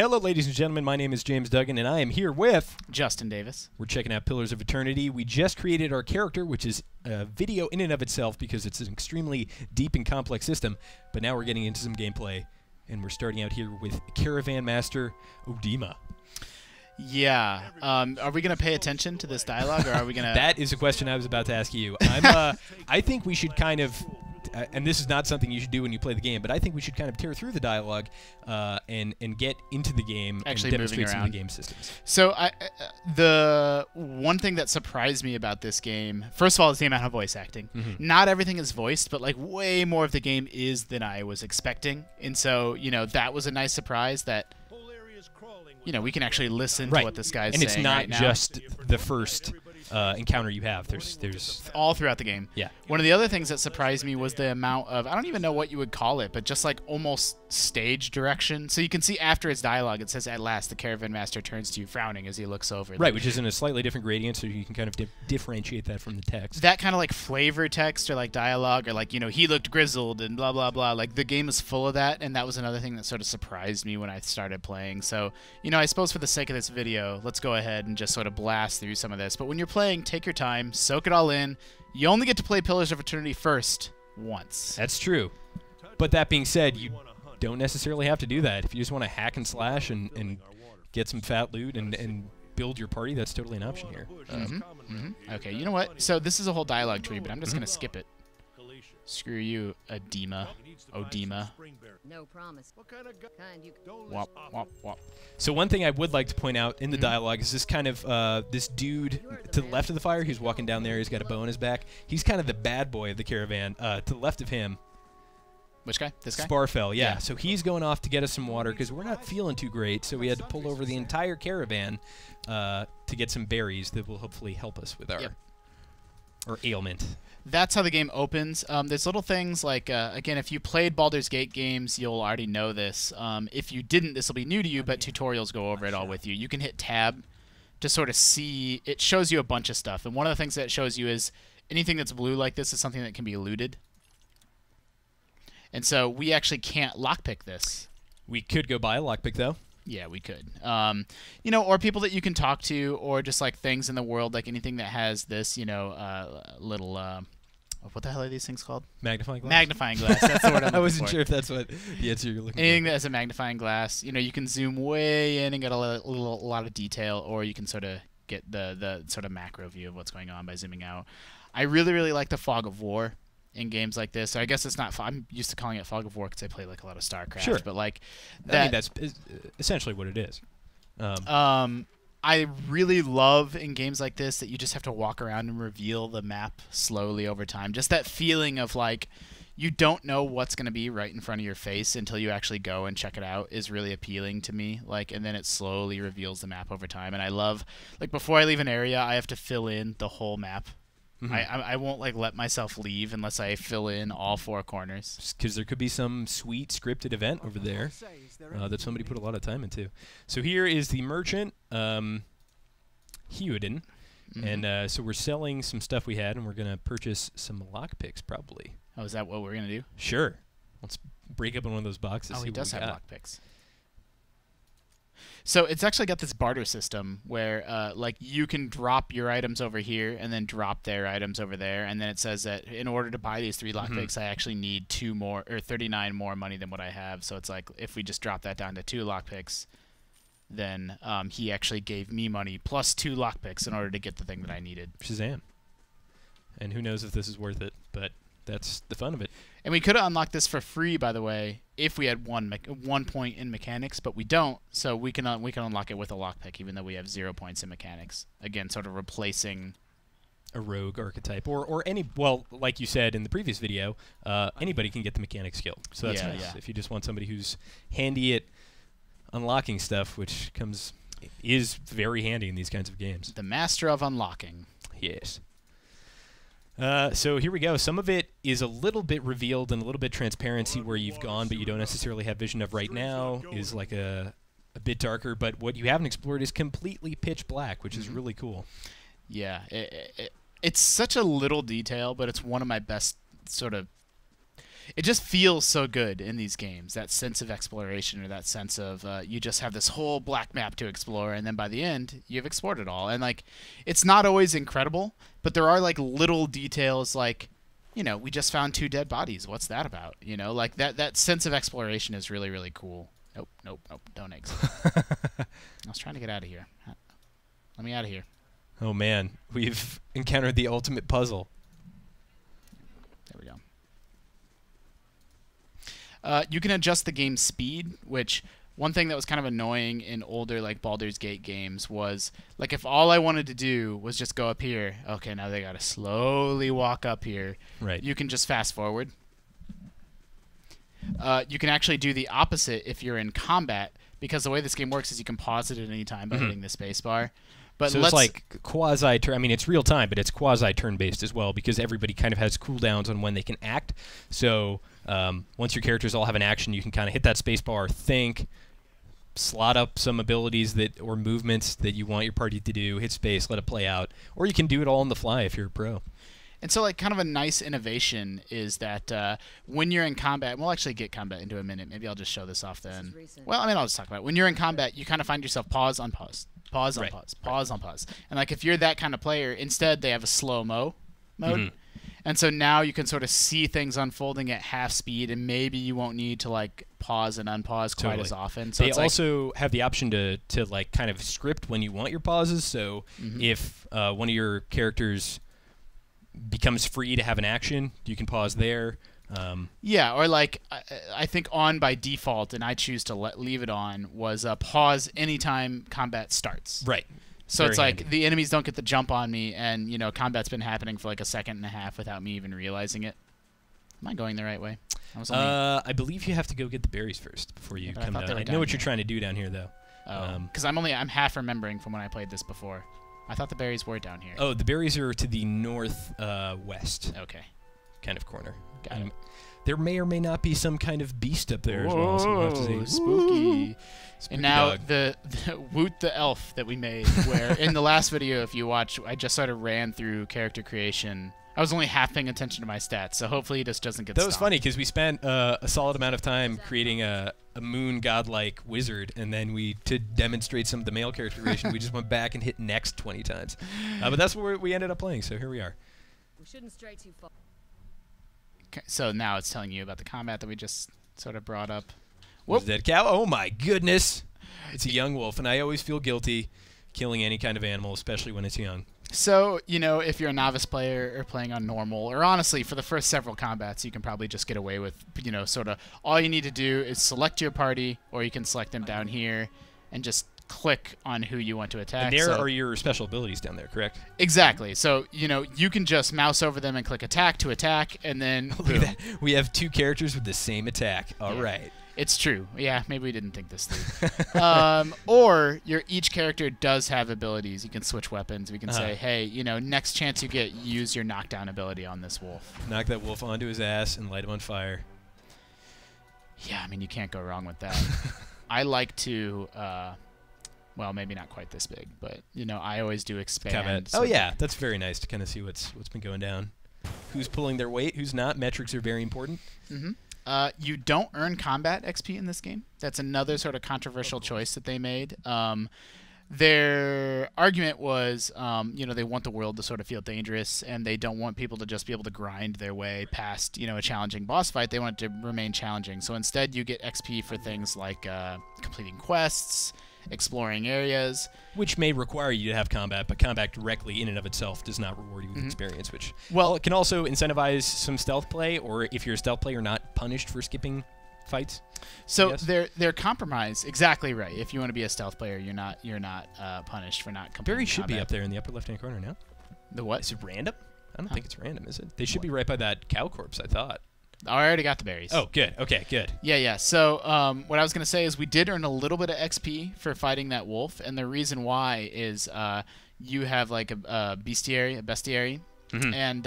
Hello, ladies and gentlemen. My name is James Duggan, and I am here with Justin Davis. We're checking out Pillars of Eternity. We just created our character, which is a video in and of itself because it's an extremely deep and complex system. But now we're getting into some gameplay, and we're starting out here with Caravan Master Odima. Yeah. Are we going to pay attention to this dialogue, or are we going to... That is a question I was about to ask you. I think we should kind of... and this is not something you should do when you play the game, but I think we should kind of tear through the dialogue and get into the game actually and demonstrate moving some around of the game systems. So the one thing that surprised me about this game, first of all, is the amount of voice acting. Not everything is voiced, but like way more of the game is than I was expecting. And so, you know, that was a nice surprise that, you know, we can actually listen to what this guy's saying. And it's not right now. just the first encounter you have. There's all throughout the game. Yeah. One of the other things that surprised me was the amount of, I don't even know what you would call it, but just like almost stage direction. So you can see after his dialogue, it says, "At last, the Caravan Master turns to you, frowning as he looks over." Right, which is in a slightly different gradient, so you can kind of differentiate that from the text. That kind of like flavor text or like dialogue or like, you know, he looked grizzled and blah, blah, blah. Like the game is full of that, and that was another thing that sort of surprised me when I started playing. So, you know, I suppose for the sake of this video, let's go ahead and just sort of blast through some of this. But when you're playing, take your time, soak it all in. You only get to play Pillars of Eternity first once. That's true. But that being said, you don't necessarily have to do that. If you just want to hack and slash and get some fat loot and build your party, that's totally an option here. Okay, you know what? So this is a whole dialogue tree, but I'm just going to skip it. Screw you, Odima. No promise. Wop, wop, wop. So one thing I would like to point out in the dialogue is this kind of this dude to the left of the fire. He's walking down there. He's got a bow in his back. He's kind of the bad boy of the caravan. To the left of him, which guy? This guy? Sparfell, yeah. So he's going off to get us some water because we're not feeling too great. So we had to pull over the entire caravan to get some berries that will hopefully help us with our ailment. That's how the game opens. There's little things like, again, if you played Baldur's Gate games, you'll already know this. If you didn't, this will be new to you, but tutorials go over it all with you. You can hit tab to sort of see. It shows you a bunch of stuff. And one of the things that it shows you is anything that's blue like this is something that can be looted. And so we actually can't lockpick this. We could go buy a lockpick, though. Yeah, we could. You know, or people that you can talk to, or just like things in the world, like anything that has this, you know, little, what the hell are these things called? Magnifying glass? Magnifying glass. That's the word I'm I wasn't looking for. sure if that's what the answer you're looking for. Anything that has a magnifying glass, you know, you can zoom way in and get a lot of detail, or you can sort of get the sort of macro view of what's going on by zooming out. I really, really like the fog of war in games like this. So I guess it's not. I'm used to calling it fog of war because I play like a lot of StarCraft. Sure. But like, I mean, that's essentially what it is. I really love in games like this that you just have to walk around and reveal the map slowly over time. Just that feeling of like you don't know what's going to be right in front of your face until you actually go and check it out is really appealing to me. Like, and then it slowly reveals the map over time. And I love, like, before I leave an area, I have to fill in the whole map. I won't like let myself leave unless I fill in all four corners. Because there could be some sweet scripted event over there that somebody put a lot of time into. So here is the merchant, Heoden. And so we're selling some stuff we had, and we're going to purchase some lockpicks probably. Oh, is that what we're going to do? Sure. Let's break up one of those boxes. Oh, he does have lockpicks. So it's actually got this barter system where, like, you can drop your items over here and then drop their items over there, and then it says that in order to buy these 3 lockpicks, I actually need 2 more or 39 more money than what I have. So it's like if we just drop that down to 2 lockpicks, then he actually gave me money plus 2 lockpicks in order to get the thing that I needed. Shazam! And who knows if this is worth it, but that's the fun of it. And we could have unlocked this for free, by the way, if we had 1 point in mechanics, but we don't. So we can unlock it with a lockpick, even though we have 0 points in mechanics. Again, sort of replacing a rogue archetype, or any. Well, like you said in the previous video, anybody can get the mechanic skill. So that's nice. Yeah. If you just want somebody who's handy at unlocking stuff, which is very handy in these kinds of games. The master of unlocking. Yes. So here we go. Some of it is a little bit revealed and a little bit transparency where you've gone, but you don't necessarily have vision of right now is like a bit darker. But what you haven't explored is completely pitch black, which is really cool. Yeah, it's such a little detail, but it's one of my best sort of it just feels so good in these games. That sense of exploration, or that sense of you just have this whole black map to explore, and then by the end you've explored it all. And like, it's not always incredible, but there are like little details, like, you know, we just found 2 dead bodies. What's that about? You know, like that sense of exploration is really, really cool. Nope. Don't exit. I was trying to get out of here. Let me out of here. Oh man, we've encountered the ultimate puzzle. There we go. You can adjust the game speed, which one thing that was kind of annoying in older like Baldur's Gate games was like, if all I wanted to do was just go up here, okay, now they gotta slowly walk up here. Right. You can just fast forward. You can actually do the opposite if you're in combat, because the way this game works is you can pause it at any time by hitting the space bar. But So it's like quasi-turn. I mean, it's real time, but it's quasi-turn-based as well, because everybody kind of has cooldowns on when they can act. So once your characters all have an action, you can kind of hit that space bar, think, slot up some abilities that or movements that you want your party to do, hit space, let it play out, or you can do it all on the fly if you're a pro. And so, like, kind of a nice innovation is that when you're in combat, and we'll actually get combat into a minute. Maybe I'll just show this off then. Well, I mean, I'll just talk about it. When you're in combat, you kind of find yourself pause on pause, pause on pause, pause on pause. And, like, if you're that kind of player, instead they have a slow-mo mode. And so now you can sort of see things unfolding at half speed, and maybe you won't need to, like, pause and unpause quite as often. So they it's also have the option to like, kind of script when you want your pauses. So if one of your characters becomes free to have an action, you can pause there. Yeah, or like I think on by default, and I choose to leave it on, was pause anytime combat starts. Right. So Very it's like handy. the enemies don't get the jump on me, and you know, combat's been happening for like a second and a half without me even realizing it. Am I going the right way? I was only I believe you have to go get the berries first before you but I come thought down. they were I know down what you're here. trying to do down here, though. because I'm half remembering from when I played this before. I thought the berries were down here. Oh, the berries are to the north west Okay. kind of corner. Got it. There may or may not be some kind of beast up there as well. So we'll have to Whoa, see. spooky. Spooky And now dog. the Woot the elf that we made, where in the last video, if you watch, I just sort of ran through character creation. I was only half paying attention to my stats, so hopefully he just doesn't get That was stomped. funny because we spent a solid amount of time creating a moon godlike wizard, and then to demonstrate some of the male character creation, we just went back and hit next 20 times. But that's where we ended up playing, so here we are. We shouldn't stray too far. Okay, so now it's telling you about the combat that we just sort of brought up. Was Whoop. that cow? Oh my goodness! It's a young wolf, and I always feel guilty killing any kind of animal, especially when it's young. So, you know, if you're a novice player or playing on normal, or honestly, for the first several combats, you can probably just get away with, you know, sort of all you need to do is select your party, or you can select them down here and just click on who you want to attack. And there So- are your special abilities down there, correct? Exactly. So, you know, you can just mouse over them and click attack to attack, and then Look boom. at that. We have 2 characters with the same attack. All Yeah. right. It's true. Yeah, maybe we didn't think this through. Or each character does have abilities. You can switch weapons. We can say, hey, you know, next chance you get, use your knockdown ability on this wolf. Knock that wolf onto his ass and light him on fire. Yeah, I mean, you can't go wrong with that. I like to, well, maybe not quite this big, but, you know, I always do expand. Combat. so Oh yeah, that's very nice to kind of see what's been going down. Who's pulling their weight? Who's not? Metrics are very important. You don't earn combat XP in this game. That's another sort of controversial choice that they made. Their argument was, you know, they want the world to sort of feel dangerous, and they don't want people to just be able to grind their way past, you know, a challenging boss fight. They want it to remain challenging. So instead, you get XP for things like completing quests, exploring areas. Which may require you to have combat, but combat directly in and of itself does not reward you with experience, which it can also incentivize some stealth play, or if you're a stealth player, not punished for skipping fights. So Yes. they're compromised. Exactly right. If you want to be a stealth player, you're not punished for not completing Barry should be combat. up there in the upper left-hand corner now. The what? Is it random? I don't think it's random, is it? They should be right by that cow corpse, I thought. Oh, I already got the berries. Oh, good. Okay, good. Yeah. So what I was going to say is we did earn a little bit of XP for fighting that wolf, and the reason why is you have like a bestiary, and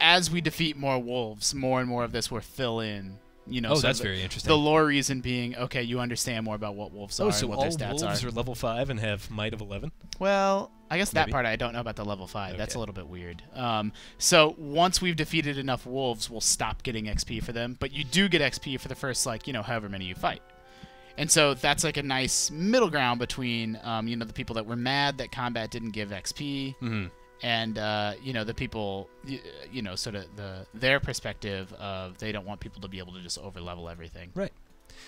as we defeat more wolves, more and more of this will fill in. You know, Oh, so that's the- very interesting. The lore reason being, okay, you understand more about what wolves are So and what all their stats wolves are. are level 5 and have might of 11? Well, I guess that Maybe. part I don't know about the level 5. That's Okay. a little bit weird. So once we've defeated enough wolves, we'll stop getting XP for them. But you do get XP for the first, like, however many you fight. And so that's like a nice middle ground between, the people that were mad that combat didn't give XP, and the people, sort of their perspective of they don't want people to be able to just overlevel everything. Right.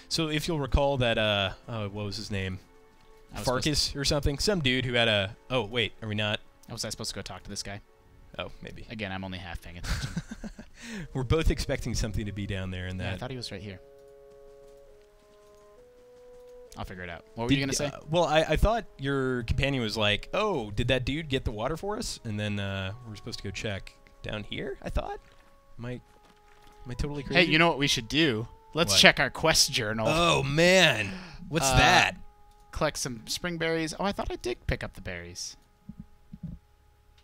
So if you'll recall that, what was his name? Farkas or something? Some dude who had a... Oh, wait, are we not? Was I supposed to go talk to this guy? Oh, maybe. Again, I'm only half paying attention. We're both expecting something to be down there in Yeah, I that. thought he was right here. I'll figure it out. What were you going to say? Well, I thought your companion was like, oh, did that dude get the water for us? And then we're supposed to go check down here, I thought? Am I totally crazy? Hey, you know what we should do? Let's What? check our quest journal. Oh, man. What's that? Collect some spring berries. Oh, I thought I did pick up the berries.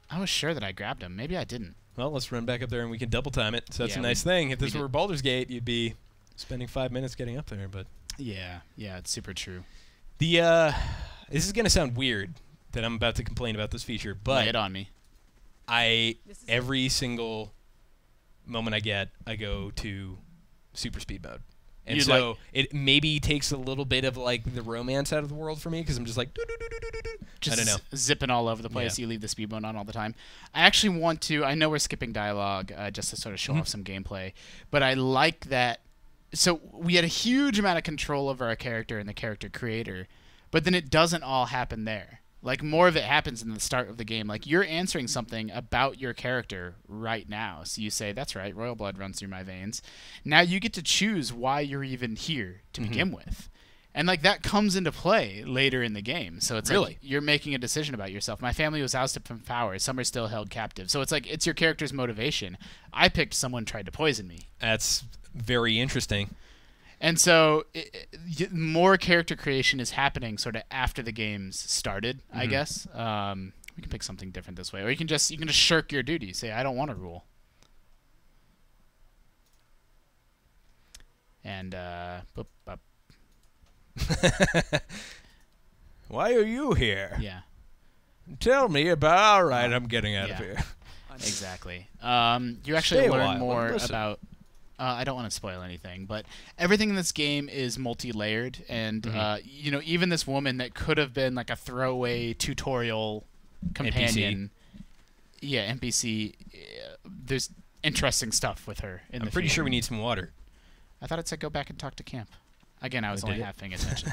I was sure that I grabbed them. Maybe I didn't. Well, let's run back up there and we can double time it. So that's Yeah, a nice thing. If this we were Baldur's Gate, you'd be spending 5 minutes getting up there. But Yeah, it's super true. this is going to sound weird that I'm about to complain about this feature, Lay but it on me. every single moment I get, I go to super speed mode. And You'd so it maybe takes a little bit of like the romance out of the world for me because I'm just like, Just I don't know. zipping all over the place. Yeah. You leave the speed mode on all the time. I actually want to. I know we're skipping dialogue just to sort of show off some gameplay, but I like that. So we had a huge amount of control over our character and the character creator, but then it doesn't all happen there. Like more of it happens in the start of the game. Like you're answering something about your character right now. So you say, "That's right, royal blood runs through my veins." Now you get to choose why you're even here to begin with. And like that comes into play later in the game. So it's Really? like you're making a decision about yourself. My family was ousted from power. Some are still held captive. So it's like it's your character's motivation. I picked someone tried to poison me. That's very interesting. And so more character creation is happening sort of after the game's started, I guess. We can pick something different this way. Or you can just shirk your duty. Say, I don't want to rule. And boop, boop. Why are you here? Yeah. Tell me about. All right, I'm getting out of Yeah. here. Exactly. You actually Stay a learn while, more listen. about. I don't want to spoil anything, but everything in this game is multi-layered, and even this woman that could have been like a throwaway tutorial companion, NPC. There's interesting stuff with her. I'm pretty sure we need some water. I thought it said go back and talk to Camp. Again, I was Oh, only did it? half paying attention.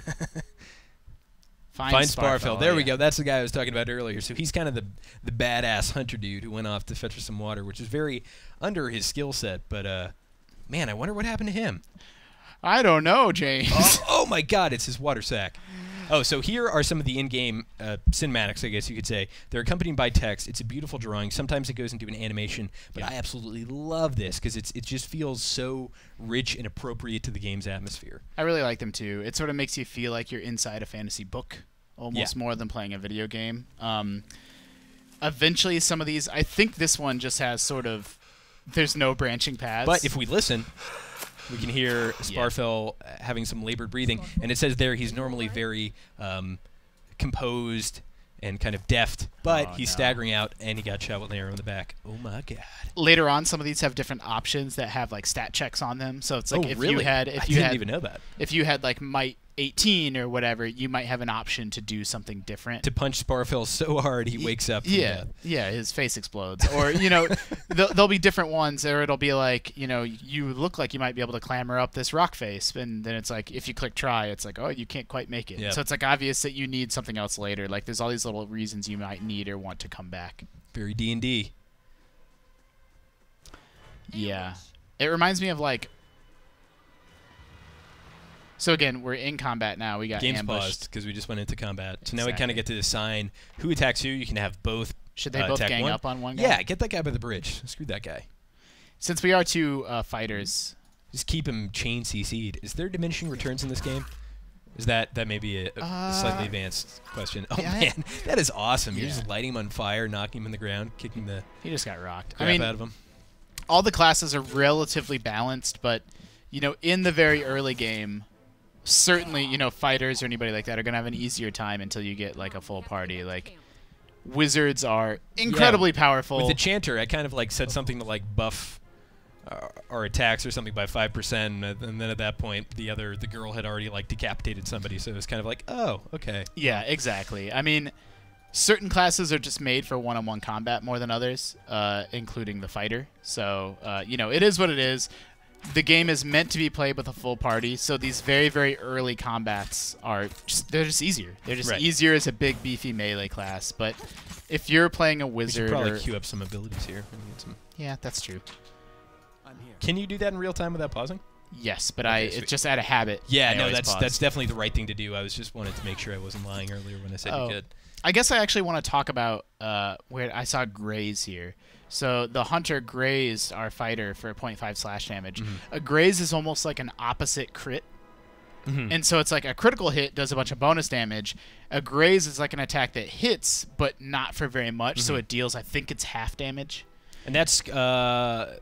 Find Sparfell. There we go. That's the guy I was talking about earlier. So he's kind of the badass hunter dude who went off to fetch us some water, which is very under his skill set. But man, I wonder what happened to him. I don't know, James. Oh my God, it's his water sack. Oh, so here are some of the in-game cinematics, I guess you could say. They're accompanied by text. It's a beautiful drawing. Sometimes it goes into an animation, but I absolutely love this because it just feels so rich and appropriate to the game's atmosphere. I really like them too. It sort of makes you feel like you're inside a fantasy book, almost more than playing a video game. Eventually, some of these, I think this one just has sort of, there's no branching paths. But if we listen, we can hear Sparfell having some labored breathing, and it says there he's normally very composed and kind of deft, but he's staggering out, and he got shot with an arrow in the back. Oh my God! Later on, some of these have different options that have like stat checks on them. So it's like I didn't even know that. If you had like might 18 or whatever, you might have an option to do something different. To punch Sparfell so hard he wakes up. Yeah, his face explodes. Or, there'll be different ones, or it'll be like, you look like you might be able to clamber up this rock face, and then it's like, if you click try, it's like, oh, you can't quite make it. Yeah. So it's like obvious that you need something else later. Like there's all these little reasons you might need or want to come back. Very D&D. Yeah. It reminds me of like... So again, we're in combat now. We got Game's ambushed. paused because we just went into combat. So now we Exactly. kind of get to assign who attacks who. You can have both. Should they both attack gang one. up on one guy? Yeah, get that guy by the bridge. Screw that guy. Since we are two fighters... Just keep him chain CC'd. Is there diminishing returns in this game? Is that may be a slightly advanced question? Oh yeah, man, that is awesome! You're Yeah. just lighting him on fire, knocking him in the ground, kicking the He just got rocked. crap out of him. All the classes are relatively balanced, but in the very early game, certainly fighters or anybody like that are gonna have an easier time until you get like a full party. Like Wizards are incredibly powerful. With the Chanter, I kind of like said something to like buff our attacks or something by 5%, and then at that point, the girl had already like decapitated somebody, so it was kind of like, oh, okay. Yeah, exactly. I mean, certain classes are just made for one-on-one combat more than others, including the fighter. So, it is what it is. The game is meant to be played with a full party, so these very, very early combats they're just easier. They're just easier as a big, beefy melee class. But if you're playing a wizard, we should probably queue up some abilities here. Yeah, that's true. Can you do that in real time without pausing? Yes, but it's just out of habit. Yeah, no, that's definitely the right thing to do. I was just wanted to make sure I wasn't lying earlier when I said you could. I guess I actually want to talk about where I saw graze here. So the hunter grazed our fighter for 0.5 slash damage. A graze is almost like an opposite crit. And so it's like a critical hit does a bunch of bonus damage. A graze is like an attack that hits, but not for very much. So it deals, I think it's half damage. And that's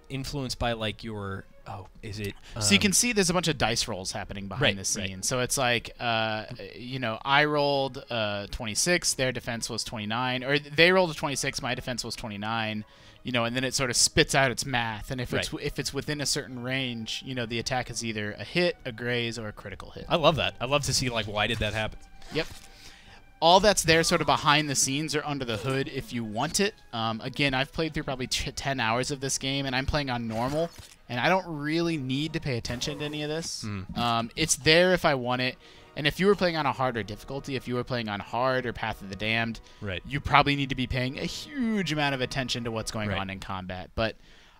influenced by like your... Oh, is it... so you can see there's a bunch of dice rolls happening behind the scene. Right. So it's like, I rolled 26, their defense was 29. Or they rolled a 26, my defense was 29. And then it sort of spits out its math. And if it's within a certain range, the attack is either a hit, a graze, or a critical hit. I love that. I love to see, like, why did that happen? Yep. All that's there sort of behind the scenes or under the hood if you want it. Again, I've played through probably 10 hours of this game, and I'm playing on normal, and I don't really need to pay attention to any of this. It's there if I want it. And if you were playing on a harder difficulty, if you were playing on hard or Path of the Damned, you probably need to be paying a huge amount of attention to what's going on in combat. But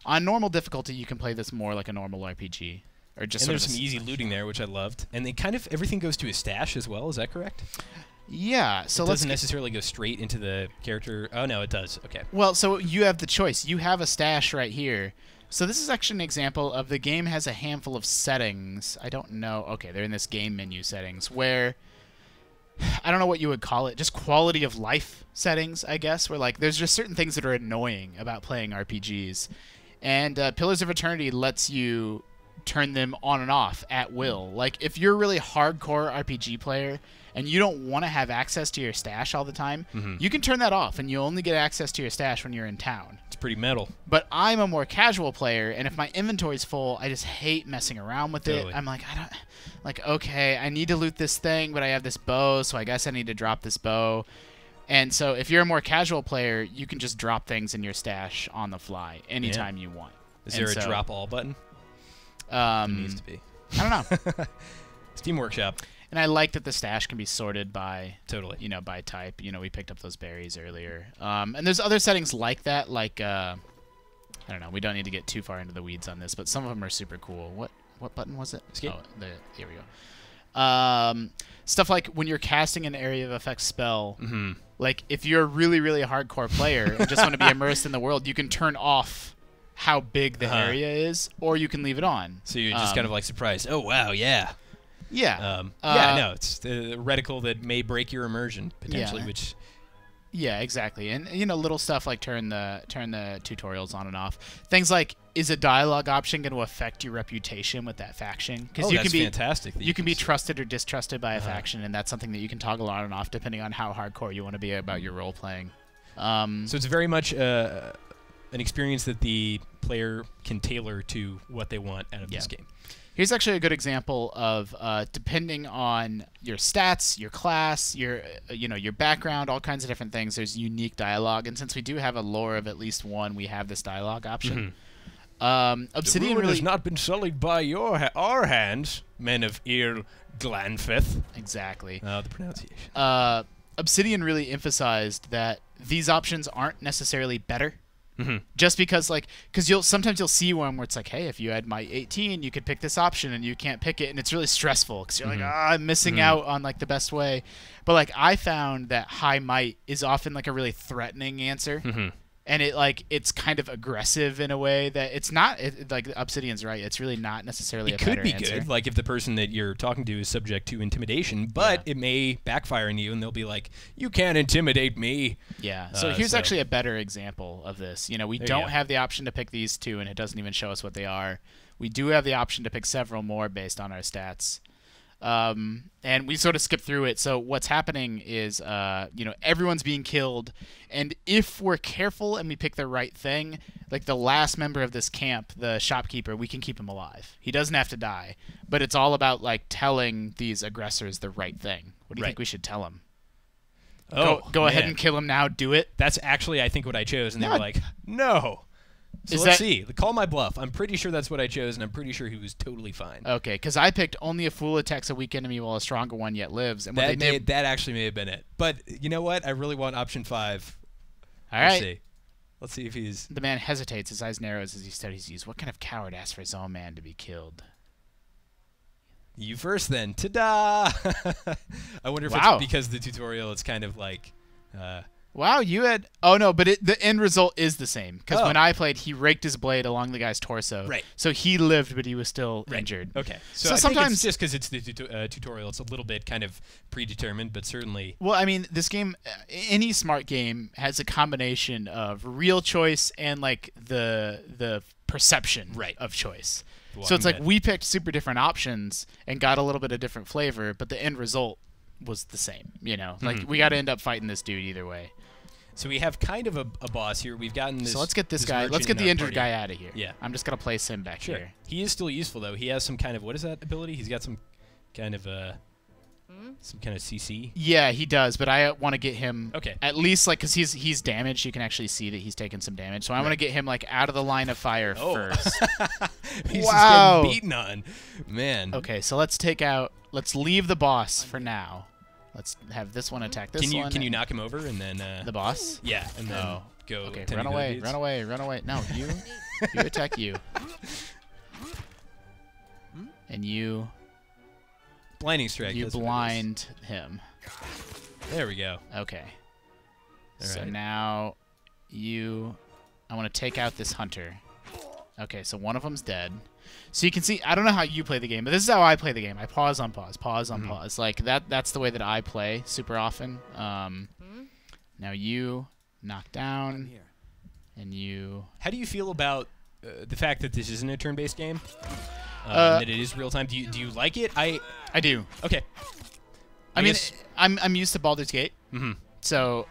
on normal difficulty, you can play this more like a normal RPG. Or just and there's some easy looting there, which I loved. And everything goes to a stash as well. Is that correct? Yeah. So it doesn't necessarily go straight into the character. Oh, no, it does. Okay. Well, so you have the choice. You have a stash right here. So this is actually an example of the game has a handful of settings. I don't know. Okay, they're in this game menu settings where I don't know what you would call it. Just quality of life settings, I guess, where like there's just certain things that are annoying about playing RPGs. And Pillars of Eternity lets you turn them on and off at will. Like if you're a really hardcore RPG player and you don't want to have access to your stash all the time, you can turn that off and you only get access to your stash when you're in town. It's pretty metal. But I'm a more casual player, and if my inventory's full, I just hate messing around with it. I'm like, okay, I need to loot this thing, but I have this bow, so I guess I need to drop this bow. And so if you're a more casual player, you can just drop things in your stash on the fly anytime you want. Is there a drop all button? It needs to be. I don't know. Steam Workshop. And I like that the stash can be sorted by by type. We picked up those berries earlier. And there's other settings like that, like I don't know. We don't need to get too far into the weeds on this, but some of them are super cool. What button was it? Escape. Oh, here we go. Stuff like when you're casting an area of effect spell, like if you're a really, really hardcore player and just want to be immersed in the world, you can turn off how big the area is, or you can leave it on. So you're just kind of like surprised. Oh, wow, yeah. Yeah. No, it's the reticle that may break your immersion potentially, which. Yeah, exactly, and little stuff like turn the tutorials on and off. Things like, is a dialogue option going to affect your reputation with that faction? Because that's fantastic. You can be trusted or distrusted by a faction, and that's something that you can toggle on and off depending on how hardcore you want to be about your role playing. So it's very much an experience that the player can tailor to what they want out of this game. Here's actually a good example of depending on your stats, your class, your background, all kinds of different things. There's unique dialogue, and since we do have a lore of at least one, we have this dialogue option. Obsidian the ruin has not been sullied by our hands, men of Ir Glanfith. Exactly. The pronunciation. Obsidian really emphasized that these options aren't necessarily better. Just because, sometimes you'll see one where it's like, hey, if you had might 18, you could pick this option, and you can't pick it, and it's really stressful because you're like, I'm missing out on the best way. But I found that high might is often a really threatening answer, and it's kind of aggressive in a way that it's not. Obsidian's right; it's really not necessarily. It could be good, if the person that you're talking to is subject to intimidation, but it may backfire on you, and they'll be like, "You can't intimidate me." Yeah. So here's actually a better example of this. We don't have the option to pick these two, and it doesn't even show us what they are. We do have the option to pick several more based on our stats. And we sort of skip through it. So what's happening is, everyone's being killed, and if we're careful and we pick the right thing, like the last member of this camp, the shopkeeper, we can keep him alive. He doesn't have to die, but it's all about like telling these aggressors the right thing. What do you think we should tell them? Go ahead and kill him now. Do it. That's actually, I think, what I chose, and they were like, no. So let's see. Call my bluff. I'm pretty sure that's what I chose, and I'm pretty sure he was totally fine. Okay, because I picked only a fool attacks a weak enemy while a stronger one yet lives. And that actually may have been it. But you know what? I really want option 5. All right. Let's see if he's... The man hesitates. His eyes narrows as he studies these. What kind of coward asks for his own man to be killed? You first, then. Ta-da! I wonder if it's because the tutorial, it's kind of like... Wow, you had... Oh, no, but the end result is the same. Because when I played, he raked his blade along the guy's torso. Right. So he lived, but he was still injured. Okay. So sometimes it's just because it's the tutorial, it's a little bit kind of predetermined, but certainly... Well, I mean, this game, any smart game has a combination of real choice and, like, the perception of choice. So it's like we picked super different options and got a little bit of different flavor, but the end result was the same, Like, we got to end up fighting this dude either way. So we have kind of a boss here. We've gotten this. So let's get this guy. Let's get the injured guy out of here. Yeah. I'm just gonna place him back here. He is still useful though. He has some kind of, what is that ability? He's got some kind of CC. Yeah, he does. But I want to get him. Okay. At least like because he's damaged. You can actually see that he's taken some damage. So I want to get him like out of the line of fire first. He's just getting beaten on, man. Okay, so let's take out. Let's leave the boss for now. Let's have this one attack this one. Can you knock him over and then... the boss? Yeah, and then go... Okay, run away. No, you attack you. And you... Blinding strike. You blind him. There we go. Okay. So right. now you... I want to take out this hunter. Okay, so one of them's dead. So you can see, I don't know how you play the game, but this is how I play the game. I pause on pause, pause on pause. Like, that's the way that I play super often. Now you knock down, and you... How do you feel about the fact that this isn't a turn-based game? That it is real-time? Do you like it? I do. Okay. I mean, I'm used to Baldur's Gate, so...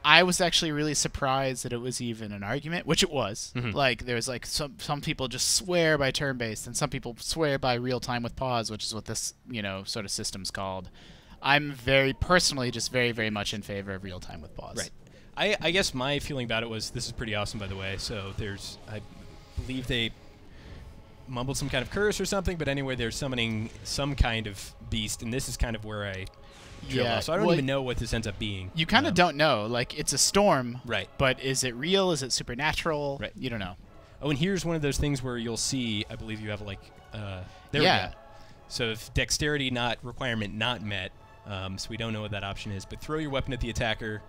I was actually really surprised that it was even an argument, which it was. Like, there's like some people just swear by turn-based, and some people swear by real-time with pause, which is what this sort of system's called. I'm personally just very, very much in favor of real-time with pause. Right. I guess my feeling about it was, this is pretty awesome, by the way. So I believe they mumbled some kind of curse or something, but anyway, they're summoning some kind of beast, and this is kind of where I... Yeah, so I don't even know what this ends up being. You kind of don't know. Like, it's a storm. Right. But is it real? Is it supernatural? Right. You don't know. Oh, and here's one of those things where you'll see, I believe you have, like, there we go. So if dexterity requirement not met, so we don't know what that option is, but throw your weapon at the attacker.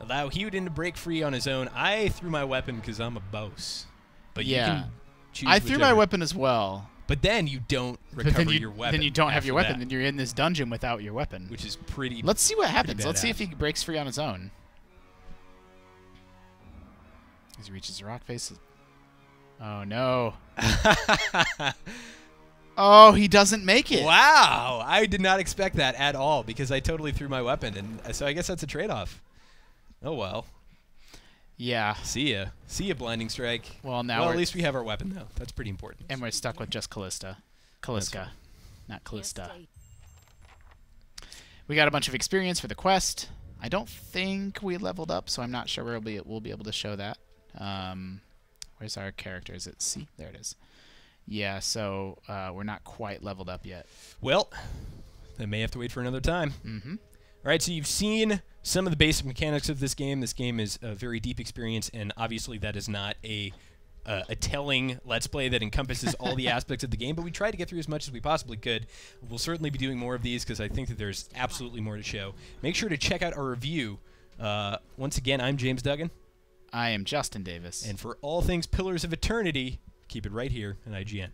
Allow Hewden to break free on his own. I threw my weapon because I'm a boss. But you can choose I threw my weapon as well. But then you don't recover your weapon. Then you don't have your weapon. Then you're in this dungeon without your weapon. Which is pretty... Let's see what happens. Let's see if he breaks free on his own. As he reaches the rock face. Oh, no. Oh, he doesn't make it. Wow. I did not expect that at all because I totally threw my weapon. And so I guess that's a trade-off. Oh, well. Yeah. See ya. See ya, Blinding Strike. Well, now at least we have our weapon, though. That's pretty important. And we're stuck with just Callista. Calliska. Not Callista. We got a bunch of experience for the quest. I don't think we leveled up, so I'm not sure we'll be able to show that. Where's our character? Is it C? There it is. Yeah, so we're not quite leveled up yet. Well, that may have to wait for another time. All right, so you've seen some of the basic mechanics of this game. This game is a very deep experience, and obviously that is not a telling Let's Play that encompasses all the aspects of the game, but we tried to get through as much as we possibly could. We'll certainly be doing more of these because I think that there's absolutely more to show. Make sure to check out our review. Once again, I'm James Duggan. I am Justin Davis. And for all things Pillars of Eternity, keep it right here on IGN.